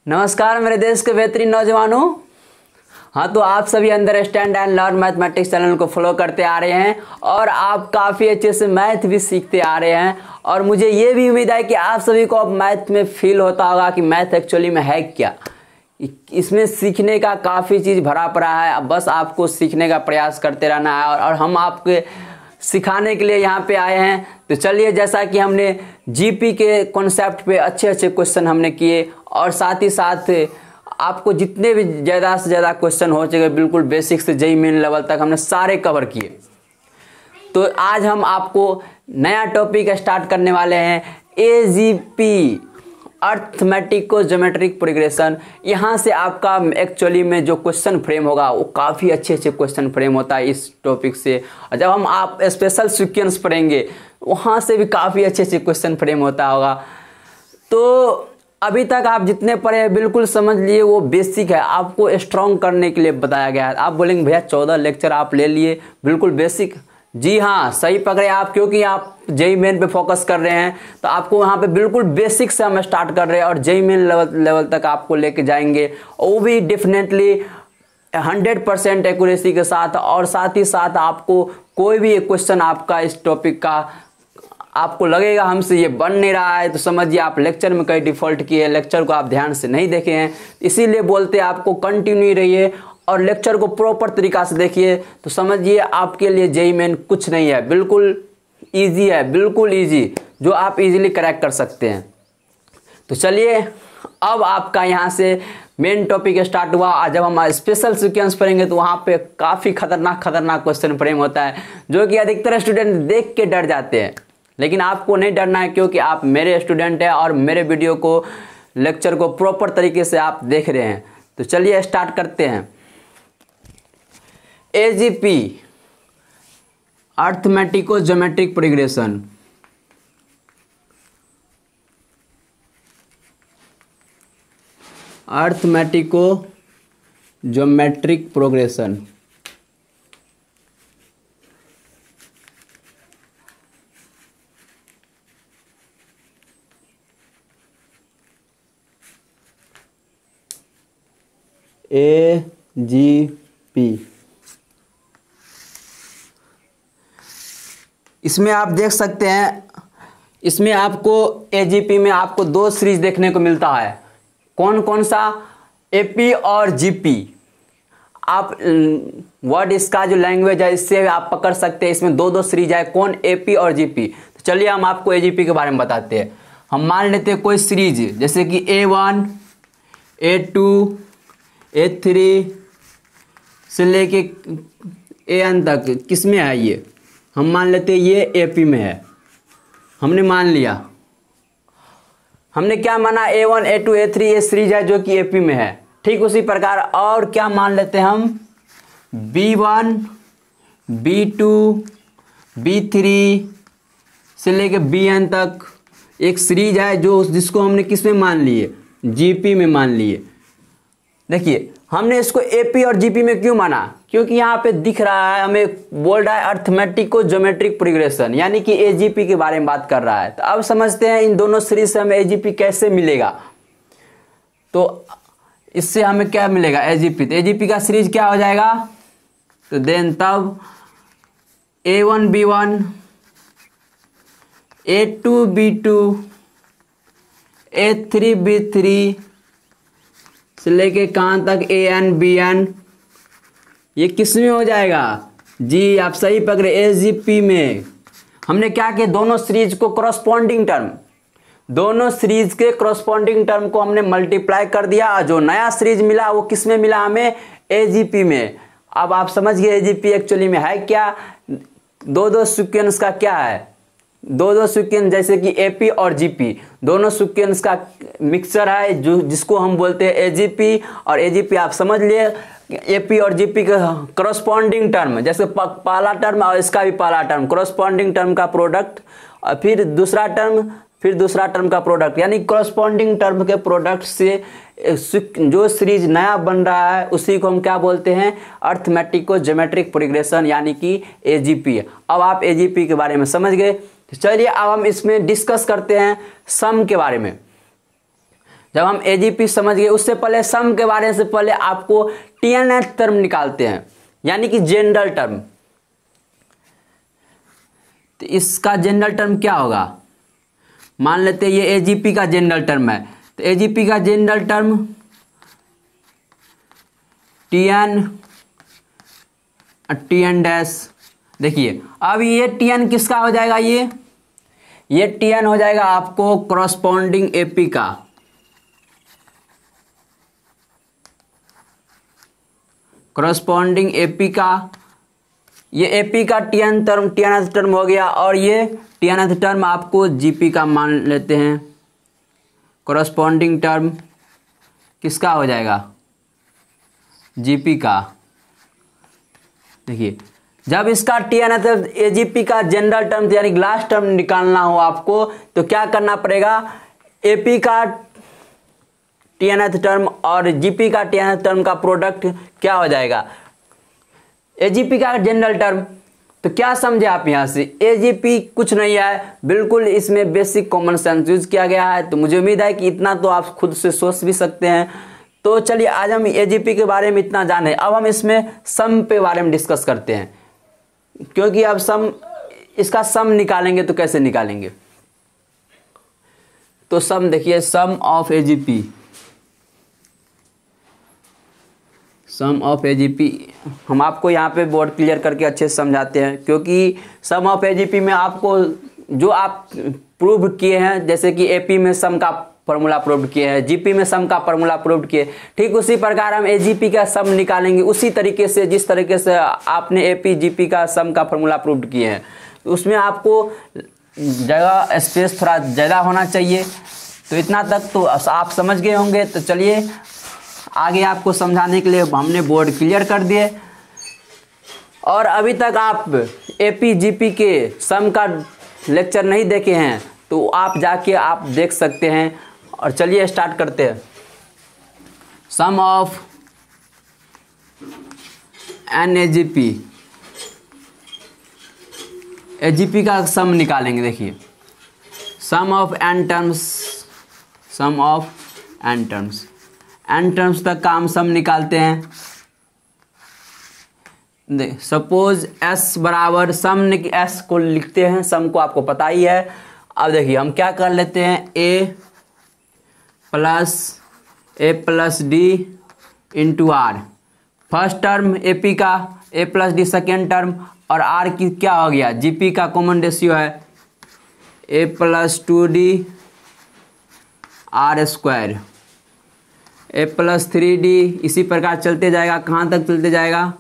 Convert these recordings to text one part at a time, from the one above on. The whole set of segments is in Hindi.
नमस्कार मेरे देश के बेहतरीन नौजवानों। हाँ, तो आप सभी understand and learn mathematics channel को फॉलो करते आ रहे हैं और आप काफ़ी अच्छे से मैथ भी सीखते आ रहे हैं। और मुझे ये भी उम्मीद है कि आप सभी को अब मैथ में फील होता होगा कि मैथ एक्चुअली में है क्या। इसमें सीखने का काफ़ी चीज़ भरा पड़ा है, अब बस आपको सीखने का प्रयास करते रहना है और हम आपके सिखाने के लिए यहाँ पे आए हैं। तो चलिए, जैसा कि हमने जीपी के कॉन्सेप्ट पे अच्छे अच्छे क्वेश्चन हमने किए और साथ ही साथ आपको जितने भी ज़्यादा से ज़्यादा क्वेश्चन हो चुके बिल्कुल बेसिक से जेईई मेन लेवल तक हमने सारे कवर किए। तो आज हम आपको नया टॉपिक स्टार्ट करने वाले हैं, एजीपी अर्थमेटिको ज्योमेट्रिक प्रोग्रेशन। यहाँ से आपका एक्चुअली में जो क्वेश्चन फ्रेम होगा वो काफ़ी अच्छे अच्छे क्वेश्चन फ्रेम होता है इस टॉपिक से। और जब हम आप स्पेशल सीक्वेंस पढ़ेंगे वहाँ से भी काफ़ी अच्छे अच्छे क्वेश्चन फ्रेम होता होगा। तो अभी तक आप जितने पढ़े हैं बिल्कुल समझ लिए वो बेसिक है, आपको स्ट्रॉन्ग करने के लिए बताया गया है। आप बोलेंगे भैया 14 लेक्चर आप ले लिए, बिल्कुल बेसिक। जी हाँ, सही पकड़े आप, क्योंकि आप जेईई मेन पे फोकस कर रहे हैं तो आपको यहाँ पे बिल्कुल बेसिक से हम स्टार्ट कर रहे हैं और जेईई मेन लेवल तक आपको लेके जाएंगे, वो भी डेफिनेटली 100% एक्यूरेसी के साथ। और साथ ही साथ आपको कोई भी एक क्वेश्चन आपका इस टॉपिक का आपको लगेगा हमसे ये बन नहीं रहा है तो समझिए आप लेक्चर में कहीं डिफ़ॉल्ट किए हैं, लेक्चर को आप ध्यान से नहीं देखे हैं। इसीलिए बोलते हैं आपको कंटिन्यू रहिए और लेक्चर को प्रॉपर तरीका से देखिए, तो समझिए आपके लिए जेईई मेन कुछ नहीं है, बिल्कुल ईजी है, बिल्कुल ईजी, जो आप इजीली क्रैक कर सकते हैं। तो चलिए, अब आपका यहाँ से मेन टॉपिक स्टार्ट हुआ। जब हम स्पेशल सीक्वेंस पढ़ेंगे तो वहाँ पे काफ़ी खतरनाक क्वेश्चन फ्रेम होता है जो कि अधिकतर स्टूडेंट देख के डर जाते हैं, लेकिन आपको नहीं डरना है क्योंकि आप मेरे स्टूडेंट हैं और मेरे वीडियो को लेक्चर को प्रॉपर तरीके से आप देख रहे हैं। तो चलिए स्टार्ट करते हैं। AGP अर्थमेटिको geometric progression. अर्थमेटिको geometric progression AGP. इसमें आप देख सकते हैं, इसमें आपको एजीपी में आपको दो सीरीज देखने को मिलता है। कौन कौन सा? एपी और जीपी। आप वर्ड इसका जो लैंग्वेज है इससे आप पकड़ सकते हैं, इसमें दो सीरीज है, कौन? एपी और जीपी। तो चलिए हम आपको एजीपी के बारे में बताते हैं। हम मान लेते हैं कोई सीरीज जैसे कि A1 A2 A3 से लेके AN तक, किस में है ये? हम मान लेते हैं ये एपी में है, हमने मान लिया। हमने क्या माना? A1 A2 A3 ये सीरीज है जो कि एपी में है। ठीक उसी प्रकार और क्या मान लेते हैं हम? B1 B2 B3 से लेके BN तक एक सीरीज है जो जिसको हमने किस में मान लिए? जीपी में मान लिए। देखिए, हमने इसको एपी और जीपी में क्यों माना? क्योंकि यहाँ पे दिख रहा है हमें, बोल रहा है अर्थमेटिको ज्योमेट्रिक प्रोग्रेशन, यानी कि एजीपी के बारे में बात कर रहा है। तो अब समझते हैं इन दोनों सीरीज से हमें एजीपी कैसे मिलेगा। तो इससे हमें क्या मिलेगा? एजीपी। तो एजीपी का सीरीज क्या हो जाएगा? तो देन तब A1 B1 A2 B2 A3 B3 से लेके कहाँ तक AN BN, ये किस में हो जाएगा? जी आप सही पकड़े, एजीपी में। हमने क्या किया? दोनों सीरीज को क्रॉसपॉन्डिंग टर्म, दोनों सीरीज के क्रॉसपॉन्डिंग टर्म को हमने मल्टीप्लाई कर दिया। जो नया सीरीज मिला वो किस में मिला हमें? एजीपी में। अब आप समझ गए एजीपी एक्चुअली में है क्या। दो सीक्वेंस का क्या है? दो सीक्वेंस जैसे कि एपी और जीपी, दोनों सीक्वेंस का मिक्सचर है जो जिसको हम बोलते हैं एजीपी। और एजीपी आप समझ लिए, एपी और जीपी का करस्पॉन्डिंग टर्म, जैसे पहला टर्म और इसका भी पहला टर्म, करस्पॉन्डिंग टर्म का प्रोडक्ट, और फिर दूसरा टर्म का प्रोडक्ट, यानी करस्पॉन्डिंग टर्म के प्रोडक्ट से जो सीरीज नया बन रहा है उसी को हम क्या बोलते हैं? अर्थमेटिको ज्योमेट्रिक प्रोग्रेशन, यानी कि एजीपी। अब आप एजीपी के बारे में समझ गए। चलिए अब हम इसमें डिस्कस करते हैं सम के बारे में। जब हम एजीपी समझ गए, उससे पहले सम के बारे से पहले आपको टीएनएथ टर्म निकालते हैं, यानी कि जनरल टर्म। तो इसका जनरल टर्म क्या होगा, मान लेते हैं ये एजीपी का जनरल टर्म है, तो एजीपी का जनरल टर्म टीएन डैश। देखिए अब ये टीएन किसका हो जाएगा, ये टीएन हो जाएगा आपको करस्पॉन्डिंग एपी का। करस्पॉन्डिंग एपी का, ये एपी का टीएनएथ टर्म हो गया, और ये टीएनएथ टर्म आपको जीपी का मान लेते हैं। करस्पॉन्डिंग टर्म किसका हो जाएगा, जीपी का। देखिए जब इसका टीएनएथ एजीपी का जनरल टर्म यानी ग्लास टर्म निकालना हो आपको, तो क्या करना पड़ेगा, एपी का टीएनएथ टर्म और जीपी का टीएनएथ टर्म का प्रोडक्ट क्या हो जाएगा, एजीपी का जनरल टर्म। तो क्या समझे आप यहाँ से, एजीपी कुछ नहीं है, बिल्कुल इसमें बेसिक कॉमन सेंस यूज किया गया है। तो मुझे उम्मीद है कि इतना तो आप खुद से सोच भी सकते हैं। तो चलिए आज हम एजीपी के बारे में इतना जाने, अब हम इसमें सम पे बारे में डिस्कस करते हैं, क्योंकि अब इसका सम निकालेंगे तो कैसे निकालेंगे। तो सम देखिए, sum of AGP, sum of AGP हम आपको यहाँ पे बोर्ड क्लियर करके अच्छे से समझाते हैं, क्योंकि सम ऑफ एजीपी में आपको जो आप प्रूव किए हैं, जैसे कि एपी में सम का फॉर्मूला प्रूव किए हैं, जीपी में सम का फॉर्मूला प्रूव किए, ठीक उसी प्रकार हम एजीपी का सम निकालेंगे उसी तरीके से जिस तरीके से आपने एपी जीपी का सम का फॉर्मूला प्रूव किए हैं। तो उसमें आपको जगह स्पेस थोड़ा ज़्यादा होना चाहिए। तो इतना तक तो आप समझ गए होंगे। तो चलिए आगे आपको समझाने के लिए हमने बोर्ड क्लियर कर दिए, और अभी तक आप एपी जीपी के सम का लेक्चर नहीं देखे हैं तो आप जाके आप देख सकते हैं। और चलिए स्टार्ट करते हैं। Sum of n AGP, AGP का सम निकालेंगे। देखिए sum of n terms, sum of n terms, n terms तक का हम सम निकालते हैं। सपोज एस बराबर सम, एस को लिखते हैं, सम को आपको पता ही है। अब देखिए हम क्या कर लेते हैं, a plus d into r, first term AP का, a plus d second term, और आर की क्या हो गया, जीपी का कॉमन रेशियो है a plus 2d r square, a plus 3d, इसी प्रकार चलते जाएगा। कहाँ तक चलते जाएगा,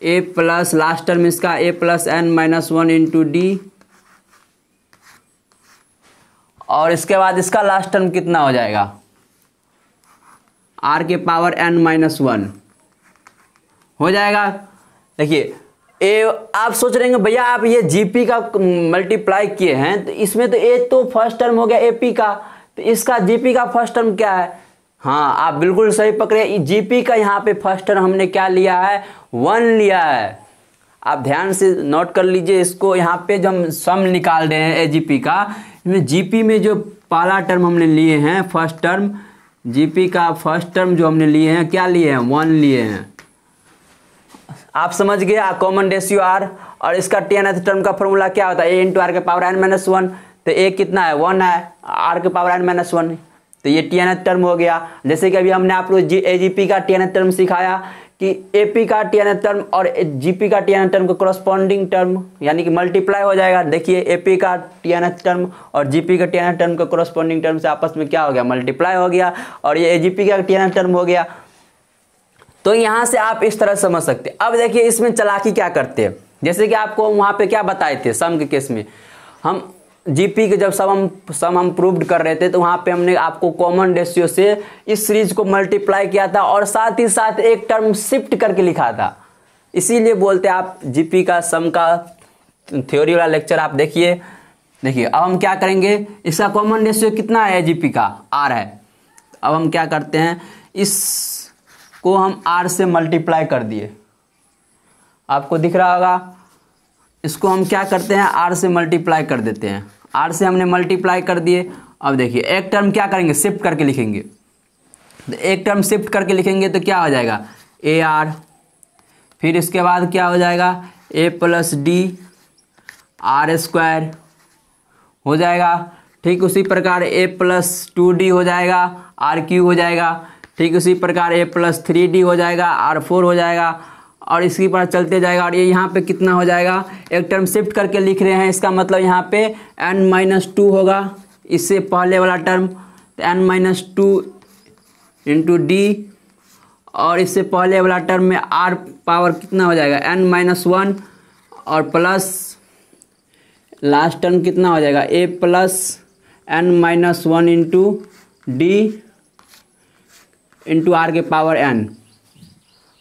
ए प्लस लास्ट टर्म इसका a plus n minus 1 into d, और इसके बाद इसका लास्ट टर्म कितना हो जाएगा, आर के पावर एन माइनस 1 हो जाएगा। देखिए ए, आप सोच रहे हैं भैया आप ये जीपी का मल्टीप्लाई किए हैं, तो इसमें तो ए तो फर्स्ट टर्म हो गया एपी का, तो इसका जीपी का फर्स्ट टर्म क्या है। हाँ आप बिल्कुल सही पकड़े, जीपी का यहाँ पे फर्स्ट टर्म हमने क्या लिया है, 1 लिया है। आप ध्यान से नोट कर लीजिए इसको। यहाँ पे जो हम सम निकाल रहे हैं एजीपी का, इसमें जीपी में जो पहला टर्म हमने लिए हैं, फर्स्ट टर्म, जीपी का फर्स्ट टर्म जो हमने लिए हैं, क्या लिए हैं, 1 लिए हैं। आप समझ गए, कॉमन रेशियो आर, और इसका टीएनएथ टर्म का फॉर्मूला क्या होता है, ए इंटू आर के पावर एन माइनस 1। तो ए कितना है, 1 है, आर के पावर एन माइनस 1, तो ये टीएनएथ टर्म हो गया। जैसे कि अभी हमने आप लोग एजीपी का टीएनएथ टर्म सिखाया कि एपी का टीएनएथ टर्म और जीपी का टीएनएथ टर्म को करस्पॉन्डिंग टर्म यानी कि मल्टीप्लाई हो जाएगा। देखिए एपी का टीएनएथ टर्म और जीपी का टीएनएथ टर्म को करस्पॉन्डिंग टर्म से आपस में क्या हो गया, मल्टीप्लाई हो गया, और ये एजीपी का टीएनएथ टर्म हो गया। तो यहाँ से आप इस तरह समझ सकते हैं। अब देखिए इसमें चालाकी क्या करते हैं, जैसे कि आपको वहाँ पे क्या बताए थे सम के केस में, हम जीपी के जब सम हम प्रूव्ड कर रहे थे, तो वहाँ पे हमने आपको कॉमन रेशियो से इस सीरीज को मल्टीप्लाई किया था, और साथ ही साथ एक टर्म शिफ्ट करके लिखा था। इसीलिए बोलते हैं आप जीपी का सम का थ्योरी वाला लेक्चर आप देखिए। देखिए अब हम क्या करेंगे, इसका कॉमन रेशियो कितना है, जीपी का आर है। अब हम क्या करते हैं, इसको हम आर से मल्टीप्लाई कर दिए, आपको दिख रहा होगा। इसको हम क्या करते हैं, आर से मल्टीप्लाई कर देते हैं। आर से हमने मल्टीप्लाई कर दिए। अब देखिए एक टर्म क्या करेंगे, शिफ्ट करके लिखेंगे। एक टर्म शिफ्ट करके लिखेंगे तो क्या हो जाएगा ए आर, फिर इसके बाद क्या हो जाएगा a plus d r square हो जाएगा। ठीक उसी प्रकार ए प्लस 2d हो जाएगा, आर क्यू हो जाएगा। ठीक उसी प्रकार ए प्लस 3d हो जाएगा, आर 4 हो जाएगा, और इसी पर चलते जाएगा। और ये यहाँ पे कितना हो जाएगा, एक टर्म शिफ्ट करके लिख रहे हैं, इसका मतलब यहाँ पे n-2 होगा इससे पहले वाला टर्म, तो n-2 इंटू डी, और इससे पहले वाला टर्म में r पावर कितना हो जाएगा n-1, और प्लस लास्ट टर्म कितना हो जाएगा a plus n-1 into D into are के पावर n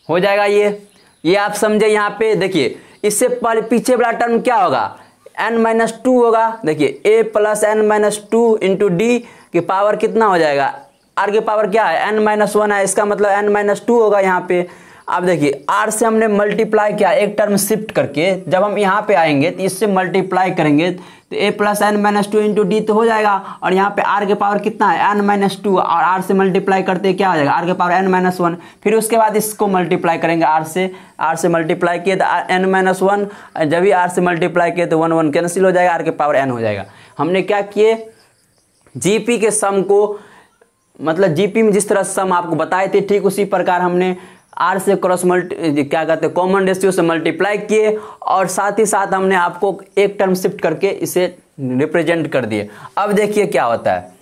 हो जाएगा। ये आप समझे। यहाँ पे देखिए इससे पहले पीछे वाला टर्म क्या होगा n-2 होगा। देखिए a plus n-2 into D की पावर कितना हो जाएगा, r के पावर क्या है n-1 है, इसका मतलब n-2 होगा यहाँ पे। अब देखिए r से हमने मल्टीप्लाई किया एक टर्म शिफ्ट करके, जब हम यहाँ पे आएंगे तो इससे मल्टीप्लाई करेंगे तो a plus n-2 into D तो हो जाएगा, और यहाँ पे r के पावर कितना है n-2, और r से मल्टीप्लाई करते क्या हो जाएगा r के पावर n-1। फिर उसके बाद इसको मल्टीप्लाई करेंगे r से मल्टीप्लाई किए तो n-1, जब भी r से मल्टीप्लाई किए तो 1 1 कैंसिल हो जाएगा, r के पावर n हो जाएगा। हमने क्या किए, जीपी के सम को, मतलब जीपी में जिस तरह सम आपको बताए थे ठीक उसी प्रकार हमने आर से क्रॉस क्या कहते हैं कॉमन रेशियो से मल्टीप्लाई किए, और साथ ही साथ हमने आपको एक टर्म शिफ्ट करके इसे रिप्रेजेंट कर दिए। अब देखिए क्या होता है,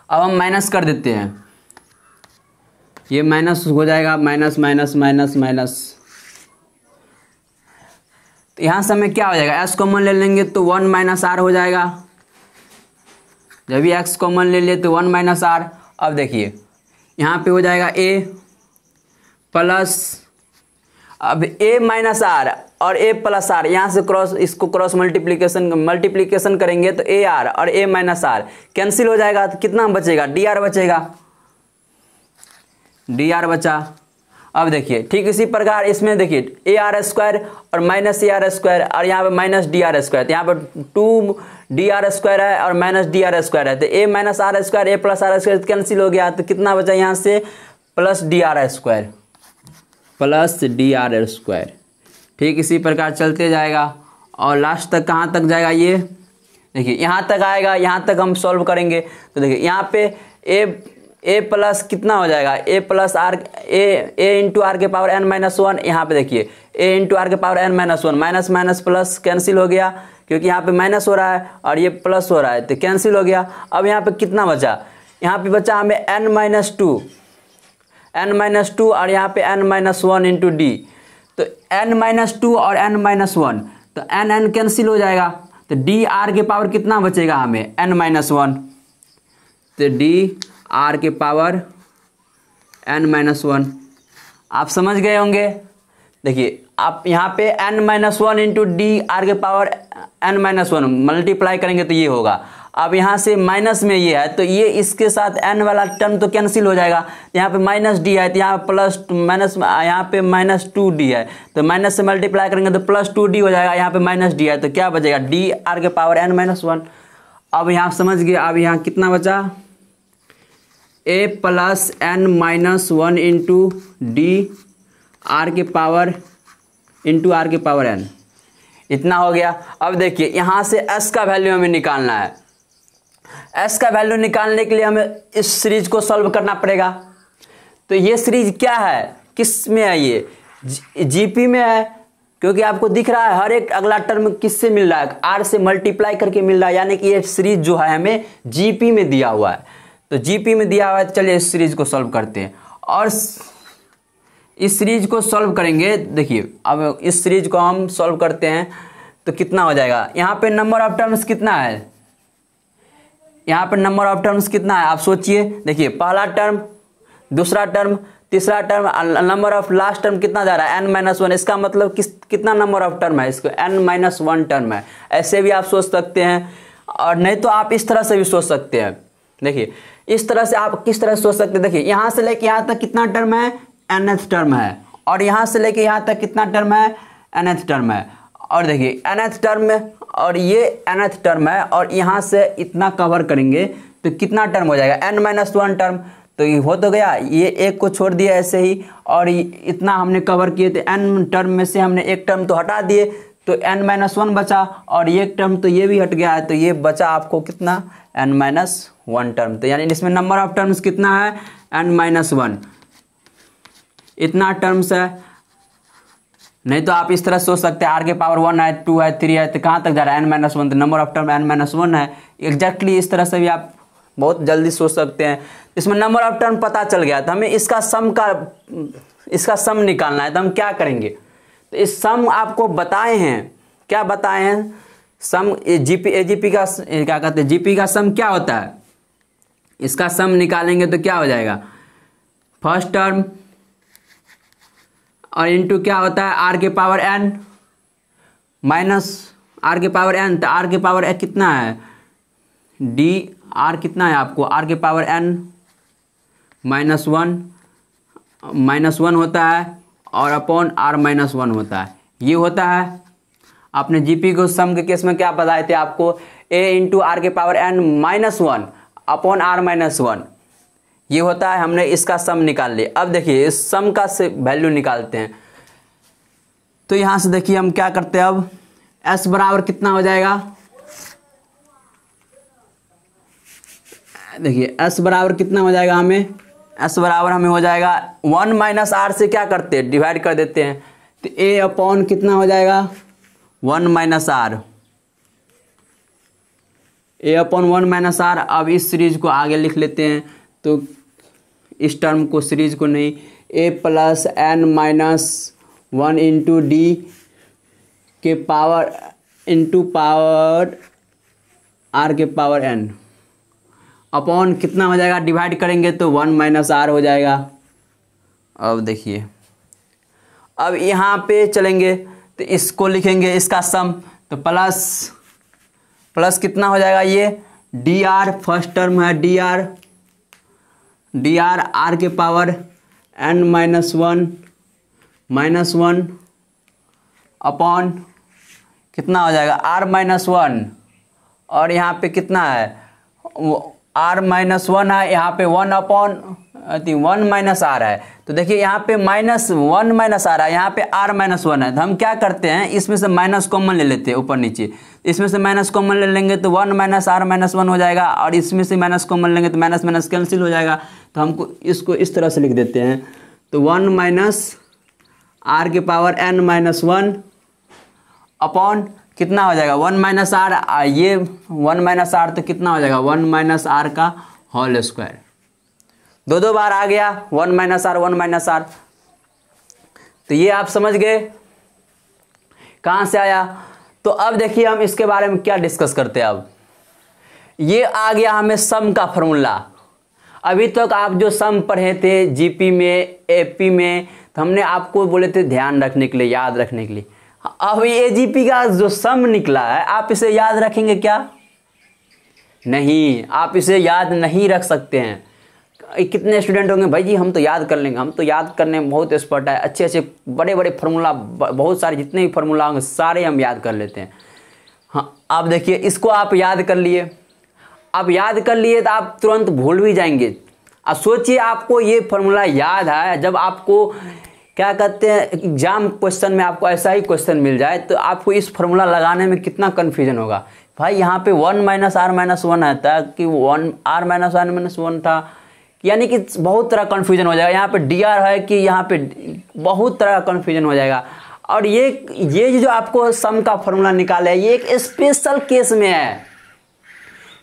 अब हम माइनस कर देते हैं, ये माइनस हो जाएगा, माइनस माइनस माइनस माइनस, तो यहाँ से हमें क्या हो जाएगा एस कॉमन ले लेंगे तो 1 माइनस आर हो जाएगा। जब भी x कॉमन ले लिए तो 1 माइनस आर। अब देखिए यहाँ पे हो जाएगा a प्लस, अब a माइनस आर और a प्लस आर, यहाँ से क्रॉस, इसको क्रॉस मल्टीप्लीकेशन करेंगे तो a आर और a माइनस आर कैंसिल हो जाएगा, तो कितना बचेगा डी आर बचेगा, डी आर बचा। अब देखिए ठीक इसी प्रकार इसमें देखिए ए आर स्क्वायर और माइनस ए आर स्क्वायर, और यहाँ पे माइनस डी आर स्क्वायर, तो यहाँ पर 2 डी आर स्क्वायर है और माइनस डी आर स्क्वायर है, तो a minus r square a plus r square cancel हो गया, तो कितना बचा यहाँ से plus d r square, plus d r square. ठीक इसी प्रकार चलते जाएगा, और लास्ट तक कहाँ तक जाएगा, ये देखिए यहाँ तक आएगा, यहाँ तक हम सॉल्व करेंगे। तो देखिए यहाँ पे ए प्लस कितना हो जाएगा a plus r, a into are के पावर n-1, यहाँ पे देखिए ए इंटू आर के power n-1, minus minus plus cancel हो गया, क्योंकि यहाँ पे माइनस हो रहा है और ये प्लस हो रहा है तो कैंसिल हो गया। अब यहाँ पे कितना बचा, यहाँ पे बचा हमें n-2 और यहाँ पे n-1 इंटू डी, तो n-2 और n-1, तो n कैंसिल हो जाएगा, तो डी आर के पावर कितना बचेगा हमें n-1, तो डी आर के पावर n-1। आप समझ गए होंगे। देखिए आप यहाँ पे n-1 इंटू डी आर के पावर n-1 मल्टीप्लाई करेंगे तो ये होगा। अब यहाँ से माइनस में ये है तो ये इसके साथ n वाला टर्म तो कैंसिल हो जाएगा, यहाँ पे माइनस डी है तो यहाँ प्लस माइनस, यहाँ पे माइनस 2d है तो माइनस से मल्टीप्लाई करेंगे तो प्लस 2d हो जाएगा, यहाँ पे माइनस डी है तो क्या बचेगा डी आर के पावर n-1। अब यहाँ समझ गए। अब यहाँ कितना बचा a plus n-1 into D R के पावर इंटू आर के पावर n, इतना हो गया। अब देखिए यहाँ से s का वैल्यू हमें निकालना है। s का वैल्यू निकालने के लिए हमें इस सीरीज को सॉल्व करना पड़ेगा। तो ये सीरीज क्या है, किस में है, ये जीपी में है, क्योंकि आपको दिख रहा है हर एक अगला टर्म किससे मिल रहा है r से मल्टीप्लाई करके मिल रहा है, यानी कि ये सीरीज जो है हमें जीपी में दिया हुआ है। तो जीपी में दिया हुआ है, चलिए इस सीरीज को सॉल्व करते हैं और इस सीरीज को सॉल्व करेंगे। देखिए अब इस सीरीज को हम सॉल्व करते हैं तो कितना हो जाएगा, यहाँ पे नंबर ऑफ टर्म्स कितना है, यहाँ पे नंबर ऑफ टर्म्स कितना है आप सोचिए। देखिए पहला टर्म, दूसरा टर्म, तीसरा term, number of last term कितना जा रहा है n-1, इसका मतलब कितना नंबर ऑफ टर्म है, इसको n-1 टर्म है। ऐसे भी आप सोच सकते हैं, और नहीं तो आप इस तरह से भी सोच सकते हैं। देखिए इस तरह से आप किस तरह सोच सकते हैं, देखिए यहाँ से लेके यहाँ तक कितना टर्म है nth टर्म है, और यहाँ से लेके यहाँ तक कितना टर्म है nth टर्म है, और देखिए nth टर्म में, और ये nth टर्म है, और यहाँ से इतना कवर करेंगे तो कितना टर्म हो जाएगा, n-1 टर्म। तो ये हो तो गया, ये एक को छोड़ दिया ऐसे ही, और इतना हमने कवर किए तो n टर्म में से हमने एक टर्म तो हटा दिए, तो n-1 बचा, और एक टर्म तो ये भी हट गया है, तो ये बचा आपको कितना, n-1 टर्म। तो यानी इसमें नंबर ऑफ टर्म्स कितना है, n-1, इतना टर्म्स है। नहीं तो आप इस तरह सोच सकते हैं r के पावर 1 है, 2 है, 3 है, तो कहाँ तक जा रहा है, n-1, तो नंबर ऑफ टर्म n-1 है। एग्जैक्टली इस तरह से भी आप बहुत जल्दी सोच सकते हैं। इसमें नंबर ऑफ टर्म पता चल गया, तो हमें इसका सम निकालना है, तो हम क्या करेंगे, तो इस सम आपको बताए हैं, क्या बताए हैं, सम एजीपी का क्या कहते हैं, जीपी का सम क्या होता है, इसका सम निकालेंगे तो क्या हो जाएगा, फर्स्ट टर्म और इनटू क्या होता है, आर के पावर n माइनस आर के पावर n, तो आर के पावर n कितना है, डी आर कितना है आपको, आर के पावर n -1 होता है, और अपॉन r-1 होता है, ये होता है। आपने जीपी को सम के केस में क्या बताए थे आपको, a इंटू आर के पावर n-1 अपॉन r-1, ये होता है। हमने इसका सम निकाल लिया। अब देखिए इस सम का से वैल्यू निकालते हैं, तो यहां से देखिए हम क्या करते हैं, अब s बराबर कितना हो जाएगा, देखिए s बराबर कितना हो जाएगा, s बराबर हमें हो जाएगा 1 माइनस आर से क्या करते हैं, डिवाइड कर देते हैं, तो a अपॉन कितना हो जाएगा, 1 minus R, a upon 1 minus R. अब इस सीरीज को आगे लिख लेते हैं, तो इस टर्म को, सीरीज को नहीं, a plus n-1 into D के पावर इंटू पावर r के पावर n अपॉन कितना हो जाएगा, डिवाइड करेंगे तो 1 माइनस आर हो जाएगा। अब देखिए, अब यहाँ पे चलेंगे तो इसको लिखेंगे इसका सम, तो प्लस कितना हो जाएगा, ये डी आर फर्स्ट टर्म है, डी आर आर के पावर n-1 अपॉन कितना हो जाएगा, r-1, और यहाँ पे कितना है, r-1 है, यहाँ पे 1 अपॉन 1 माइनस आर है। तो देखिए यहाँ पे -1 माइनस आर है, यहाँ पे r-1 है, तो हम क्या करते हैं, इसमें से माइनस कॉमन ले लेते हैं ऊपर नीचे, इसमें से माइनस कॉमन ले लेंगे तो 1 माइनस r-1 हो जाएगा, और इसमें से माइनस कॉमन लेंगे तो माइनस माइनस कैंसिल हो जाएगा। तो हमको इसको इस तरह से लिख देते हैं, तो 1 माइनस आर के पावर n-1 अपॉन कितना हो जाएगा, 1 माइनस आर, ये 1 माइनस आर तो कितना हो जाएगा, 1 माइनस आर का होल स्क्वायर, दो बार आ गया 1 माइनस आर 1 माइनस आर। तो ये आप समझ गए कहां से आया। तो अब देखिए हम इसके बारे में क्या डिस्कस करते हैं। अब ये आ गया हमें सम का फॉर्मूला। अभी तक आप जो सम पढ़े थे जीपी में, एपी में, तो हमने आपको बोले थे ध्यान रखने के लिए, याद रखने के लिए। अब ये जीपी का जो सम निकला है, आप इसे याद रखेंगे क्या, नहीं, आप इसे याद नहीं रख सकते हैं। कितने स्टूडेंट होंगे भाई जी हम तो याद कर लेंगे, हम तो याद करने में बहुत एक्सपर्ट है, अच्छे अच्छे बड़े बड़े फार्मूला, बहुत सारे जितने भी फार्मूला होंगे सारे हम याद कर लेते हैं। हाँ, आप देखिए इसको आप याद कर लिए, अब याद कर लिए तो आप तुरंत भूल भी जाएंगे। अब सोचिए आपको ये फार्मूला याद है, जब आपको क्या कहते हैं एग्जाम क्वेश्चन में आपको ऐसा ही क्वेश्चन मिल जाए तो आपको इस फार्मूला लगाने में कितना कन्फ्यूजन होगा। भाई यहाँ पे 1 माइनस r-1 आता कि 1 r-1 था, यानी कि बहुत तरह कन्फ्यूजन हो जाएगा। यहाँ पे dr है कि यहाँ पे बहुत तरह का कन्फ्यूजन हो जाएगा। और ये जो आपको सम का फार्मूला निकाले ये एक स्पेशल केस में है।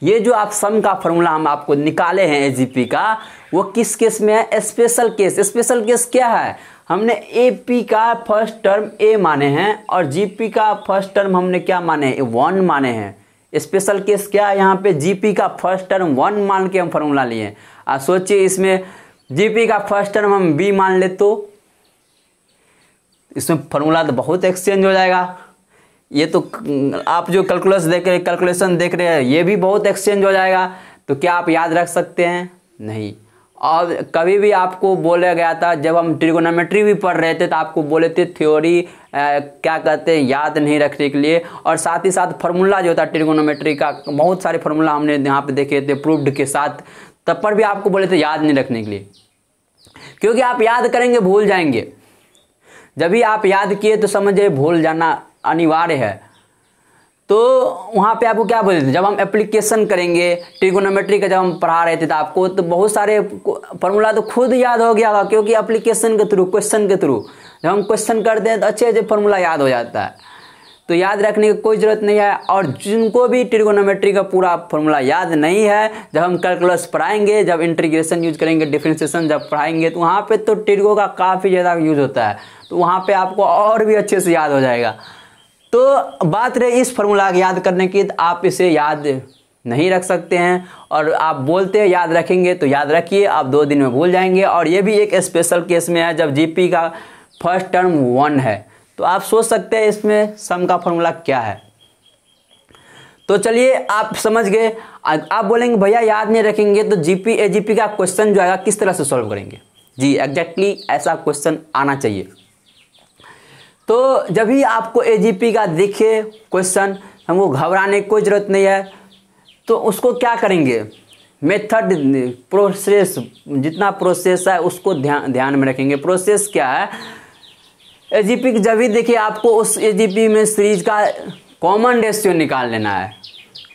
ये जो आप सम का फार्मूला हम आपको निकाले हैं एजीपी का, वो किस केस में है, स्पेशल केस। स्पेशल केस क्या है, हमने एपी का फर्स्ट टर्म ए माने हैं और जीपी का फर्स्ट टर्म हमने क्या माने हैं, 1 माने हैं। स्पेशल केस क्या है, यहाँ पे जीपी का फर्स्ट टर्म 1 मान के हम फार्मूला लिए। आप सोचिए इसमें जीपी का फर्स्ट टर्म हम बी मान ले तो इसमें फार्मूला तो बहुत एक्सचेंज हो जाएगा। ये तो आप जो कैलकुलेशन देख रहे हैं ये भी बहुत एक्सचेंज हो जाएगा। तो क्या आप याद रख सकते हैं, नहीं। और कभी भी आपको बोला गया था, जब हम ट्रिगोनोमेट्री भी पढ़ रहे थे तो आपको बोले थे थ्योरी क्या कहते हैं, याद नहीं रखने के लिए। और साथ ही साथ फार्मूला जो होता है ट्रिगोनोमेट्री का, बहुत सारे फार्मूला हमने यहाँ पे देखे थे प्रूफ्ड के साथ, तब पर भी आपको बोले थे याद नहीं रखने के लिए, क्योंकि आप याद करेंगे भूल जाएंगे। जब भी आप याद किए तो समझिए भूल जाना अनिवार्य है। तो वहाँ पे आपको क्या बोले थे, जब हम एप्लीकेशन करेंगे ट्रिगोनोमेट्री का, जब हम पढ़ा रहे थे तो आपको तो बहुत सारे फार्मूला तो खुद याद हो गया होगा, क्योंकि एप्लीकेशन के थ्रू, क्वेश्चन के थ्रू जब हम क्वेश्चन करते हैं तो अच्छे अच्छे फार्मूला याद हो जाता है। तो याद रखने की कोई ज़रूरत नहीं है। और जिनको भी ट्रिगोनोमेट्री का पूरा फार्मूला याद नहीं है, जब हम कैलकुलस पढ़ाएंगे, जब इंटीग्रेशन यूज करेंगे, डिफरेंशिएशन जब पढ़ाएंगे, तो वहाँ पे तो ट्रिगो का काफ़ी ज़्यादा यूज होता है, तो वहाँ पे आपको और भी अच्छे से याद हो जाएगा। तो बात रही इस फार्मूला को याद करने की, तो आप इसे याद नहीं रख सकते हैं, और आप बोलते हैं याद रखेंगे तो याद रखिए, आप 2 दिन में भूल जाएंगे। और ये भी एक स्पेशल केस में है जब जीपी का फर्स्ट टर्म 1 है, तो आप सोच सकते हैं इसमें सम का फार्मूला क्या है। तो चलिए आप समझ गए। आप बोलेंगे भैया याद नहीं रखेंगे तो जीपी एजीपी का क्वेश्चन जो आएगा किस तरह से सॉल्व करेंगे। जी एग्जैक्टली ऐसा क्वेश्चन आना चाहिए। तो जब भी आपको एजीपी का दिखे क्वेश्चन, हमको घबराने की कोई ज़रूरत नहीं है। तो उसको क्या करेंगे, मेथड, प्रोसेस, जितना प्रोसेस है उसको ध्यान में रखेंगे। प्रोसेस क्या है, एजीपी की जब भी देखिए आपको उस एजीपी में सीरीज का कॉमन रेशियो निकाल लेना है।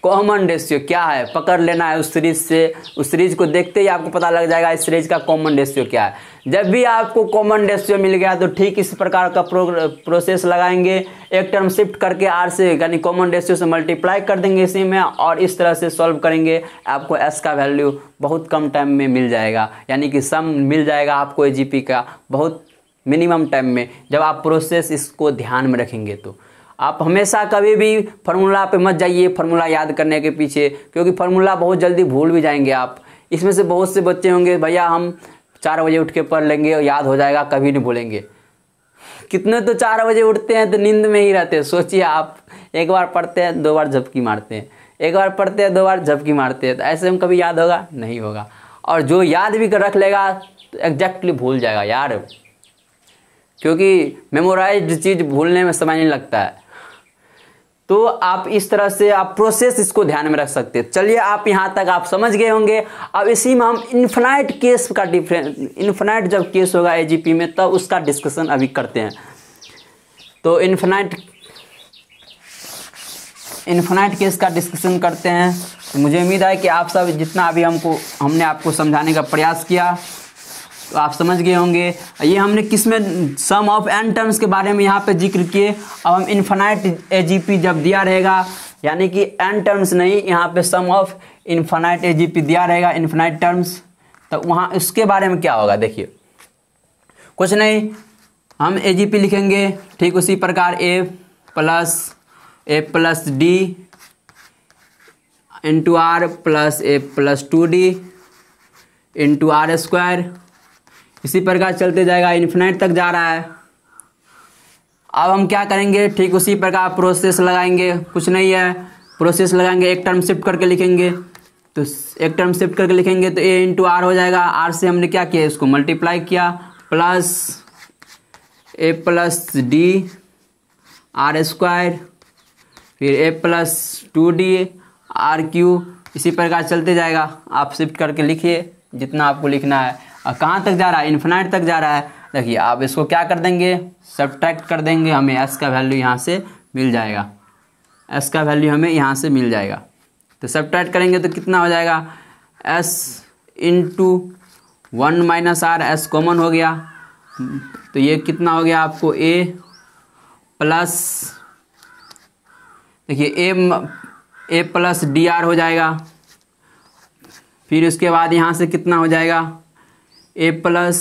कॉमन रेशियो क्या है पकड़ लेना है उस सीरीज से। उस सीरीज को देखते ही आपको पता लग जाएगा इस सीरीज का कॉमन रेशियो क्या है। जब भी आपको कॉमन रेशियो मिल गया तो ठीक इस प्रकार का प्रोसेस लगाएंगे, एक टर्म शिफ्ट करके आर से यानी कॉमन रेशियो से मल्टीप्लाई कर देंगे इसी में, और इस तरह से सॉल्व करेंगे। आपको एस का वैल्यू बहुत कम टाइम में मिल जाएगा, यानी कि सम मिल जाएगा आपको एजीपी का बहुत मिनिमम टाइम में, जब आप प्रोसेस इसको ध्यान में रखेंगे। तो आप हमेशा कभी भी फार्मूला पे मत जाइए फार्मूला याद करने के पीछे, क्योंकि फार्मूला बहुत जल्दी भूल भी जाएंगे आप। इसमें से बहुत से बच्चे होंगे भैया हम 4 बजे उठ के पढ़ लेंगे और याद हो जाएगा, कभी नहीं भूलेंगे। कितने तो 4 बजे उठते हैं तो नींद में ही रहते हैं। सोचिए आप, एक बार पढ़ते हैं 2 बार झपकी मारते हैं, एक बार पढ़ते हैं 2 बार झपकी मारते हैं, तो ऐसे में कभी याद होगा नहीं होगा। और जो याद भी कर रख लेगा तो एग्जैक्टली भूल जाएगा यार, क्योंकि मेमोराइज्ड चीज़ भूलने में समय नहीं लगता है। तो आप इस तरह से आप प्रोसेस इसको ध्यान में रख सकते हैं। चलिए आप यहाँ तक आप समझ गए होंगे। अब इसी में हम इन्फिनाइट केस का इन्फिनाइट जब केस होगा एजीपी में तब उसका डिस्कशन अभी करते हैं। तो इन्फिनाइट केस का डिस्कशन करते हैं। तो मुझे उम्मीद है कि आप सब जितना अभी हमने आपको समझाने का प्रयास किया तो आप समझ गए होंगे। ये हमने किस में सम ऑफ एन टर्म्स के बारे में यहाँ पे जिक्र किए। अब हम इन्फिनाइट एजीपी जब दिया रहेगा, यानी कि एन टर्म्स नहीं, यहाँ पे सम ऑफ इन्फिनाइट एजीपी दिया रहेगा, इन्फिनाइट टर्म्स, तो वहाँ उसके बारे में क्या होगा देखिए। कुछ नहीं, हम एजीपी लिखेंगे ठीक उसी प्रकार a plus d into r plus a plus 2d into r square, इसी प्रकार चलते जाएगा, इन्फिनाइट तक जा रहा है। अब हम क्या करेंगे, ठीक उसी प्रकार प्रोसेस लगाएंगे। कुछ नहीं है, प्रोसेस लगाएंगे, एक टर्म शिफ्ट करके लिखेंगे। तो एक टर्म शिफ्ट करके लिखेंगे तो ए इंटू आर हो जाएगा। आर से हमने क्या किया, इसको मल्टीप्लाई किया, plus a plus d r square, फिर ए प्लस 2d आर क्यू, इसी प्रकार चलते जाएगा। आप शिफ्ट करके लिखिए जितना आपको लिखना है। और कहाँ तक जा रहा है, इन्फिनाइट तक जा रहा है। देखिए आप इसको क्या कर देंगे, सब्ट्रैक्ट कर देंगे, हमें एस का वैल्यू यहाँ से मिल जाएगा। एस का वैल्यू हमें यहाँ से मिल जाएगा। तो सब्ट्रैक्ट करेंगे तो कितना हो जाएगा, S into 1 minus R, S common हो गया तो ये कितना हो गया आपको, ए प्लस, देखिए ए प्लस डी आर हो जाएगा। फिर उसके बाद यहाँ से कितना हो जाएगा, ए प्लस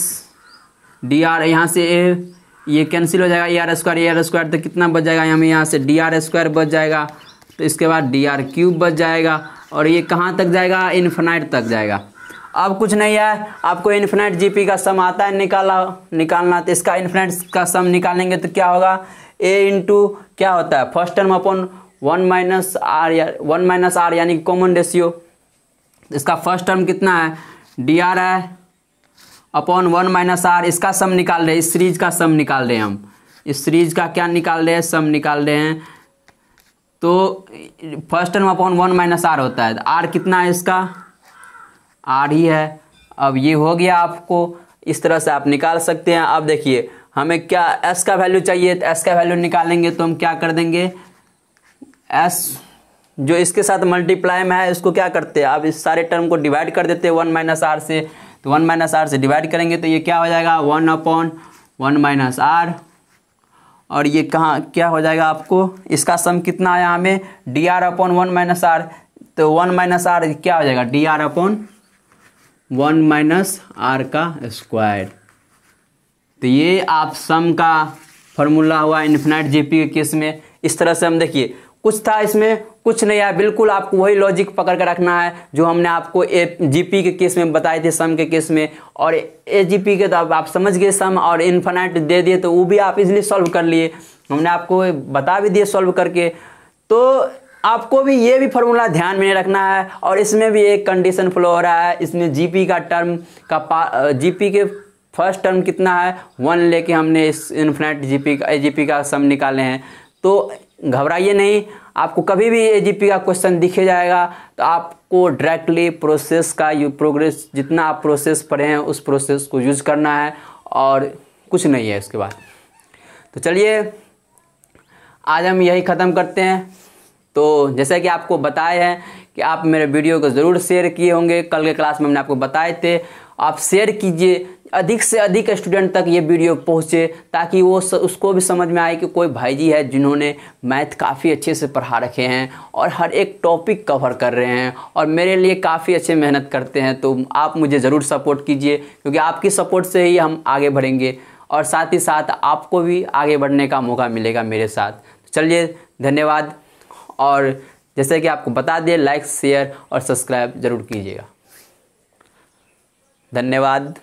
डी आर, यहाँ से ए ये कैंसिल हो जाएगा, ए आर स्क्वायर, तो कितना बच जाएगा हमें, यहाँ से डी आर स्क्वायर बच जाएगा। तो इसके बाद डी आर क्यूब बच जाएगा, और ये कहाँ तक जाएगा, इन्फिनाइट तक जाएगा। अब कुछ नहीं है, आपको इन्फिनाइट जीपी का सम आता है निकालना। तो इसका इन्फिनाइट का सम निकालेंगे तो क्या होगा, ए इंटू क्या होता है, first term upon 1 minus R यानी कॉमन रेशियो। इसका फर्स्ट टर्म कितना है, डी आर है अपॉन 1 माइनस आर, इसका सम निकाल रहे हैं, इस सीरीज का सम निकाल रहे हैं हम। इस सीरीज का क्या निकाल रहे हैं, सम निकाल रहे हैं। तो first term upon 1 minus R होता है। आर कितना है इसका, आर ही है। अब ये हो गया, आपको इस तरह से आप निकाल सकते हैं। अब देखिए हमें क्या एस का वैल्यू चाहिए, तो एस का वैल्यू निकालेंगे तो हम क्या कर देंगे, एस जो इसके साथ मल्टीप्लाई में है इसको क्या करते हैं, अब इस सारे टर्म को डिवाइड कर देते हैं 1 माइनस आर से। तो 1 माइनस आर से डिवाइड करेंगे तो ये क्या हो जाएगा, 1 अपॉन 1 माइनस आर। और ये कहाँ क्या हो जाएगा आपको, इसका सम कितना आया हमें, D R upon 1 minus R. तो 1 माइनस आर क्या हो जाएगा, D R upon 1 minus R का स्क्वायर। तो ये आप सम का फॉर्मूला हुआ इन्फिनाइट जीपी के केस में। इस तरह से हम देखिए कुछ था इसमें, कुछ नहीं है, बिल्कुल आपको वही लॉजिक पकड़ कर रखना है जो हमने आपको जीपी के केस में बताए थे, सम के केस में। और एजीपी के तो अब आप समझ गए सम, और इन्फिनाइट दे दिए तो वो भी आप इजीली सॉल्व कर लिए, हमने आपको बता भी दिए सॉल्व करके। तो आपको भी ये भी फॉर्मूला ध्यान में रखना है। और इसमें भी एक कंडीशन फॉलो हो रहा है, इसमें जीपी का टर्म का जीपी के फर्स्ट टर्म कितना है 1 लेके हमने इस इन्फिनाइट जीपी का एजीपी का सम निकाले हैं। तो घबराइए नहीं, आपको कभी भी एजीपी का क्वेश्चन दिखे जाएगा तो आपको डायरेक्टली प्रोसेस का प्रोग्रेस जितना आप प्रोसेस पढ़े हैं उस प्रोसेस को यूज करना है, और कुछ नहीं है इसके बाद। तो चलिए आज हम यही ख़त्म करते हैं। तो जैसे कि आपको बताए हैं कि आप मेरे वीडियो को ज़रूर शेयर किए होंगे, कल के क्लास में हमने आपको बताए थे, आप शेयर कीजिए, अधिक से अधिक स्टूडेंट तक ये वीडियो पहुँचे, ताकि वो उसको भी समझ में आए कि कोई भाई जी है जिन्होंने मैथ काफ़ी अच्छे से पढ़ा रखे हैं और हर एक टॉपिक कवर कर रहे हैं और मेरे लिए काफ़ी अच्छे मेहनत करते हैं। तो आप मुझे ज़रूर सपोर्ट कीजिए, क्योंकि आपकी सपोर्ट से ही हम आगे बढ़ेंगे और साथ ही साथ आपको भी आगे बढ़ने का मौका मिलेगा मेरे साथ। चलिए धन्यवाद, और जैसे कि आपको बता दिए लाइक शेयर और सब्सक्राइब ज़रूर कीजिएगा। धन्यवाद।